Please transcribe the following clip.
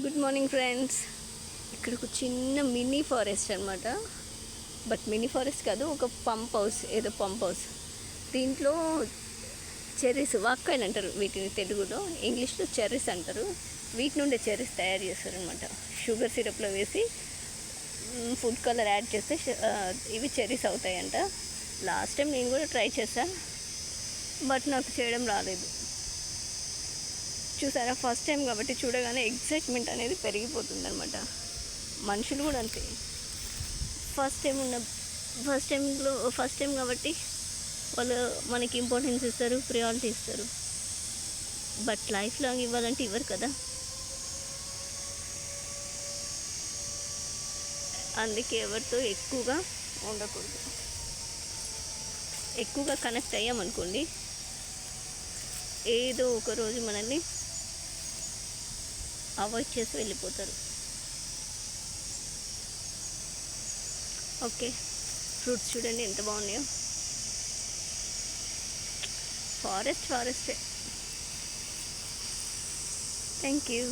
Good morning friends. ఇక్కడ ఒక చిన్న మినీ ఫారెస్ట్ అనమాట. బట్ మినీ ఫారెస్ట్ కాదు, ఒక పంప్ హౌస్, ఏదో పంప్ హౌస్. దీంట్లో చెర్రీస్, వాక్కాయలు అంటారు వీటిని తెలుగులో, ఇంగ్లీష్లో చెర్రీస్ అంటారు. వీటి నుండి చెర్రీస్ తయారు చేస్తారనమాట. షుగర్ సిరప్లో వేసి ఫుడ్ కలర్ యాడ్ చేస్తే ఇవి చెర్రీస్ అవుతాయంట. లాస్ట్ టైం నేను కూడా ట్రై చేశాను, బట్ నాకు చేయడం రాలేదు. చూసారా, ఫస్ట్ టైం కాబట్టి చూడగానే ఎగ్జైట్మెంట్ అనేది పెరిగిపోతుంది అనమాట. మనుషులు కూడా అంతే. ఫస్ట్ టైం కాబట్టి వాళ్ళు మనకి ఇంపార్టెన్స్ ఇస్తారు, ప్రియారిటీ ఇస్తారు. బట్ లైఫ్ లాంగ్ ఇవ్వాలంటే ఇవ్వరు కదా. అందుకే ఎవరితో ఎక్కువగా ఉండకూడదు. ఎక్కువగా కనెక్ట్ అయ్యామనుకోండి, ఏదో ఒక రోజు మనల్ని అవాయిడ్ చేసి వెళ్ళిపోతారు. ఓకే, ఫ్రూట్స్ చూడండి ఎంత బాగున్నాయో. ఫారెస్టే. Thank you.